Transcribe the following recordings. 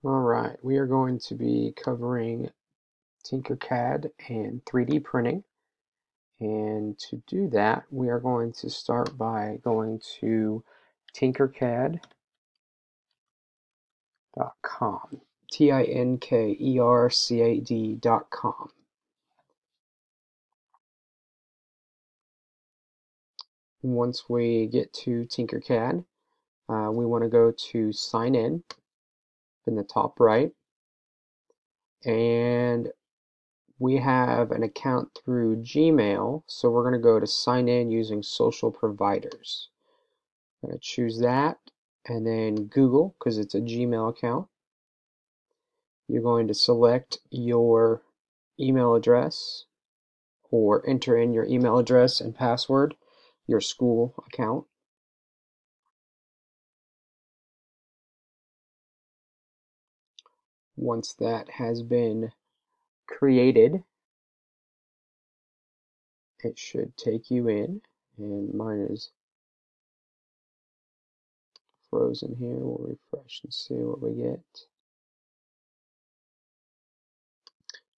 Alright, we are going to be covering Tinkercad and 3D printing. And to do that, we are going to start by going to tinkercad.com. tinkercad.com. Once we get to Tinkercad, we want to go to sign in the top right, and we have an account through Gmail, so we're going to go to sign in using social providers. I'm going to choose that, and then Google, because it's a Gmail account. You're going to select your email address, or enter in your email address and password, your school account. Once that has been created, it should take you in, and mine is frozen here. We'll refresh and see what we get.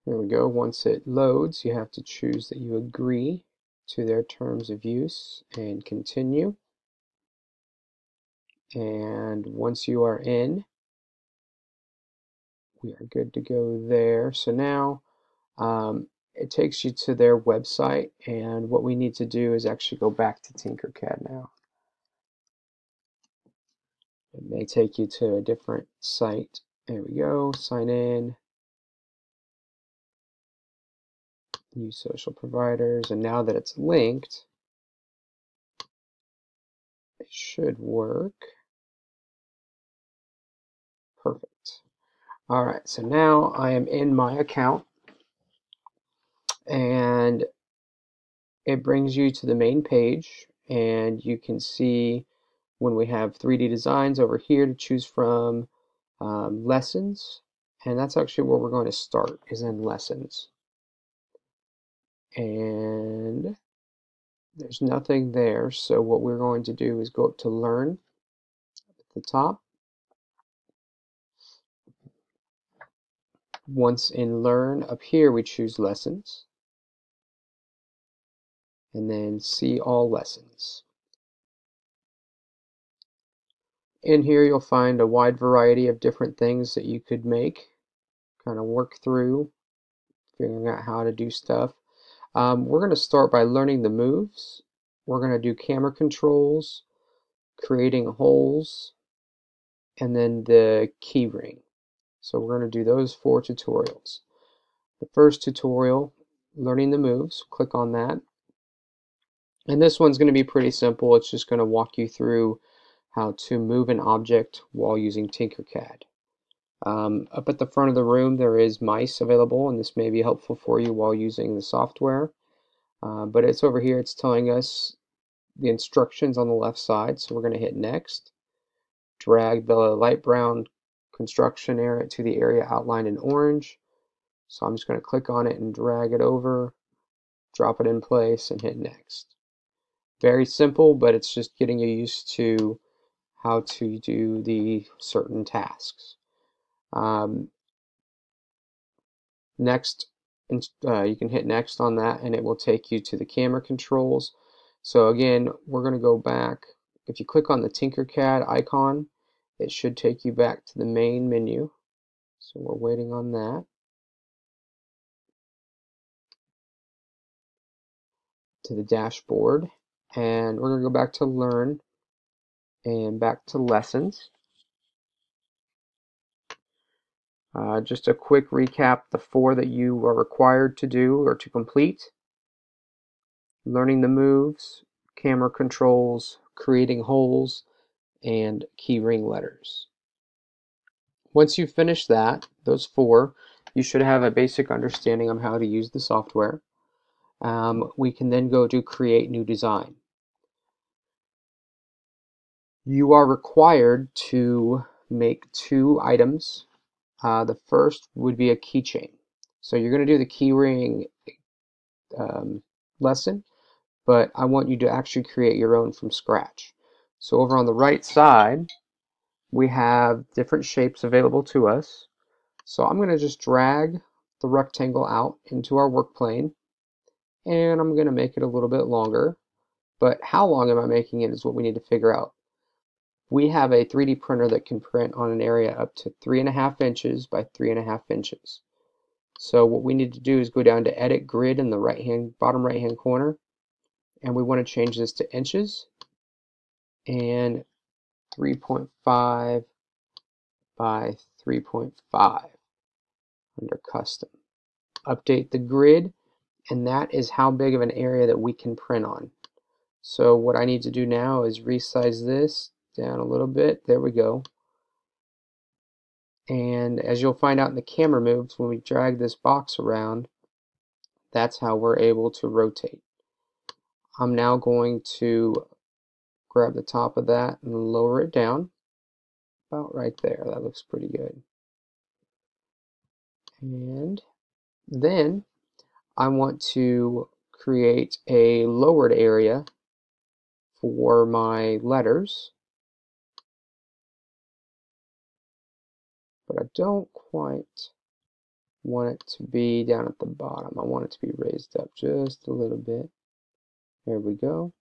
There we go. Once it loads, you have to choose that you agree to their terms of use and continue. And once you are in, we are good to go there. So now it takes you to their website, and what we need to do is actually go back to Tinkercad now. It may take you to a different site. There we go. Sign in. Use social providers. And now that it's linked, it should work. Perfect. All right, so now I am in my account, and it brings you to the main page, and you can see when we have 3D designs over here to choose from, lessons, and that's actually where we're going to start, is in lessons. And there's nothing there, so what we're going to do is go up to learn at the top. Once in learn, up here we choose lessons, and then see all lessons. In here you'll find a wide variety of different things that you could make, kind of work through, figuring out how to do stuff. We're going to start by learning the moves. We're going to do camera controls, creating holes, and then the key ring. So we're going to do those 4 tutorials. The first tutorial, learning the moves, click on that. And this one's going to be pretty simple. It's just going to walk you through how to move an object while using Tinkercad. Up at the front of the room there is mice available, and this may be helpful for you while using the software. But it's over here, it's telling us the instructions on the left side, so we're going to hit next. Drag the light brown construction area to the area outlined in orange. So I'm just going to click on it and drag it over, drop it in place, and hit next. Very simple, but it's just getting you used to how to do the certain tasks. Next, you can hit next on that, and it will take you to the camera controls. So again, we're going to go back. If you click on the Tinkercad icon, it should take you back to the main menu. So we're waiting on that. To the dashboard, and we're going to go back to learn and back to lessons. Just a quick recap, the 4 that you are required to do or to complete: learning the moves, camera controls, creating holes, and key ring letters. Once you finish that, those 4, you should have a basic understanding of how to use the software. We can then go to create new design. You are required to make 2 items. The first would be a keychain. So you're going to do the keyring lesson, but I want you to actually create your own from scratch. So over on the right side, we have different shapes available to us. So I'm going to just drag the rectangle out into our work plane, and I'm going to make it a little bit longer. But how long am I making it is what we need to figure out. We have a 3D printer that can print on an area up to 3.5 inches by 3.5 inches. So what we need to do is go down to Edit Grid in the bottom right hand corner, and we want to change this to inches and 3.5 by 3.5 under Custom. Update the grid, and that is how big of an area that we can print on. So what I need to do now is resize this down a little bit. There we go. And as you'll find out in the camera moves, when we drag this box around, that's how we're able to rotate. I'm now going to grab the top of that and lower it down about right there. That looks pretty good. And then I want to create a lowered area for my letters, but I don't quite want it to be down at the bottom. I want it to be raised up just a little bit. There we go.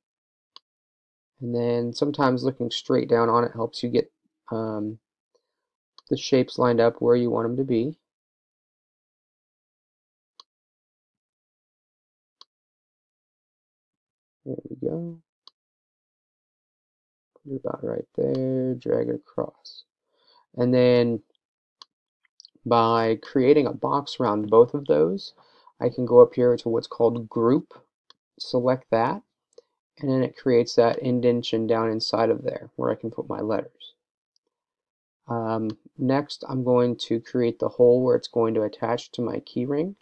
And then sometimes looking straight down on it helps you get the shapes lined up where you want them to be. There we go. Put it about right there, drag it across. And then by creating a box around both of those, I can go up here to what's called Group, select that, and then it creates that indentation down inside of there where I can put my letters. Next, I'm going to create the hole where it's going to attach to my keyring.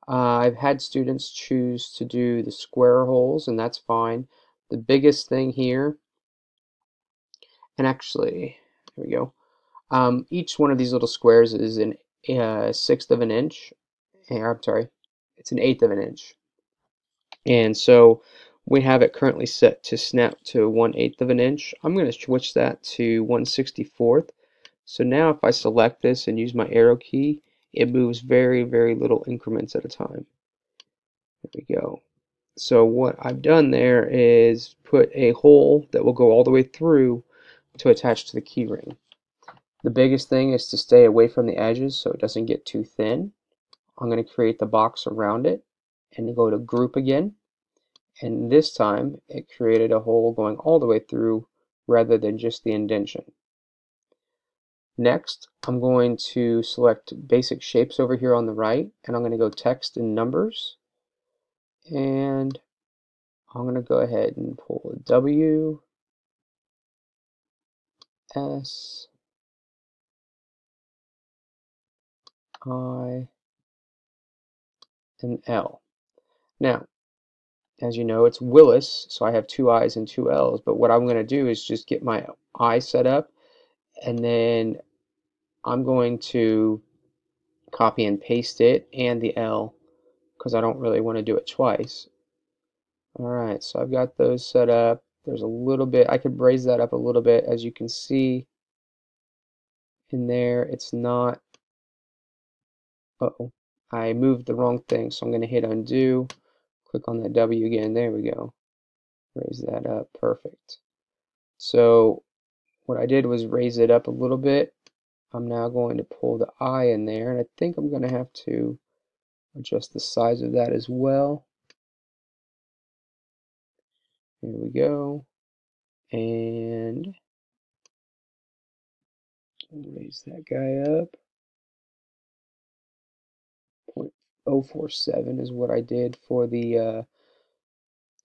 I've had students choose to do the square holes, and that's fine. The biggest thing here, and actually, there we go. Each one of these little squares is a sixth of an inch. I'm sorry, it's an eighth of an inch. And so we have it currently set to snap to 1/8 of an inch. I'm going to switch that to 1/64. So now if I select this and use my arrow key, it moves very, very little increments at a time. There we go. So what I've done there is put a hole that will go all the way through to attach to the keyring. The biggest thing is to stay away from the edges so it doesn't get too thin. I'm going to create the box around it and go to Group again. And this time it created a hole going all the way through rather than just the indentation. Next, I'm going to select basic shapes over here on the right, and I'm going to go text and numbers, and I'm going to go ahead and pull a W, S, I, and L. Now, as you know, it's Willis, so I have 2 I's and 2 L's, but what I'm going to do is just get my I set up, and then I'm going to copy and paste it and the L because I don't really want to do it twice. Alright, so I've got those set up. There's a little bit, I could raise that up a little bit. As you can see in there, it's not, uh-oh, I moved the wrong thing, so I'm going to hit undo, click on that W again, there we go. Raise that up, perfect. So what I did was raise it up a little bit. I'm now going to pull the I in there, and I think I'm going to have to adjust the size of that as well. Here we go. And raise that guy up. 0.047 is what I did for the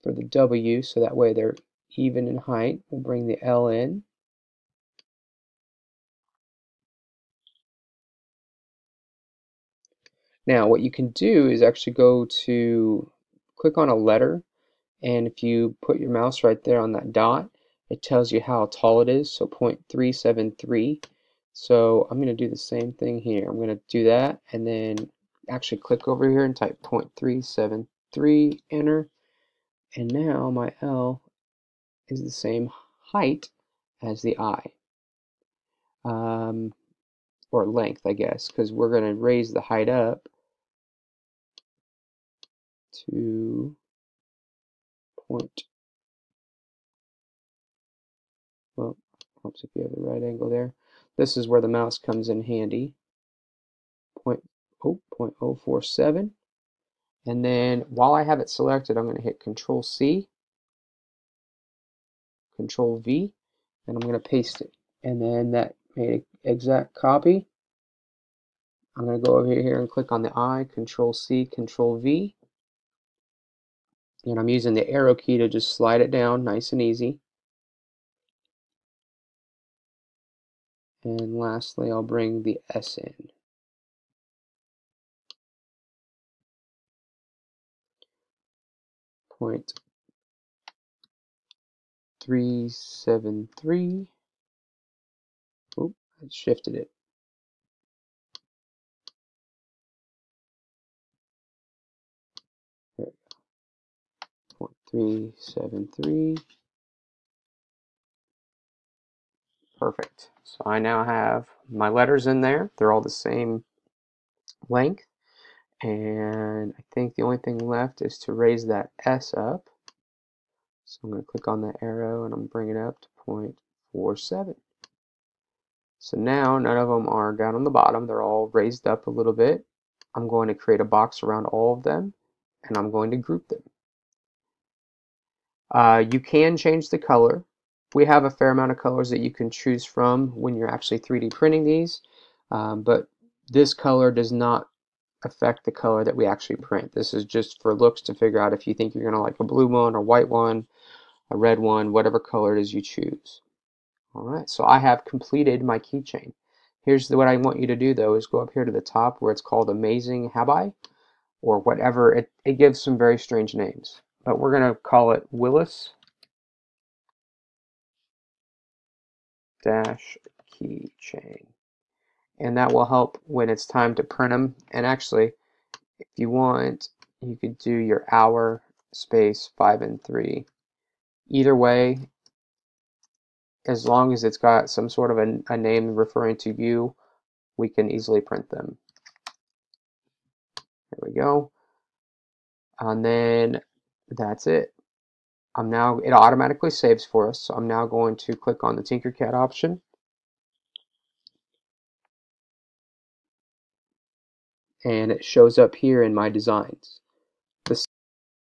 W, so that way they're even in height. We'll bring the L in. Now what you can do is actually go to click on a letter, and if you put your mouse right there on that dot, it tells you how tall it is, so 0.373. So I'm going to do the same thing here. I'm going to do that and then actually click over here and type 0.373, enter, and now my L is the same height as the eye, or length, I guess, because we're going to raise the height up to point. Well, helps if you have the right angle there. This is where the mouse comes in handy. 0.047. And then while I have it selected, I'm going to hit Control C, Control V, and I'm going to paste it. And then that made an exact copy. I'm going to go over here and click on the eye, Control C, Control V. And I'm using the arrow key to just slide it down nice and easy. And lastly, I'll bring the S in. Point 373. Oop, I shifted it. 0.373. Perfect. So I now have my letters in there. They're all the same length. And I think the only thing left is to raise that S up. So I'm going to click on that arrow and I'm bringing it up to 0.47. So now none of them are down on the bottom. They're all raised up a little bit. I'm going to create a box around all of them and I'm going to group them. You can change the color. We have a fair amount of colors that you can choose from when you're actually 3D printing these, but this color does not affect the color that we actually print. This is just for looks to figure out if you think you're going to like a blue one, a white one, a red one, whatever color it is you choose. Alright, so I have completed my keychain. Here's what I want you to do though, is go up here to the top where it's called Amazing Habai, or whatever. It gives some very strange names, but we're going to call it Willis dash keychain, and that will help when it's time to print them. And actually, if you want, you could do your hour space 5 and 3. Either way, as long as it's got some sort of a name referring to you, we can easily print them. There we go. And then that's it. It automatically saves for us, so I'm now going to click on the Tinkercad option. And it shows up here in my designs.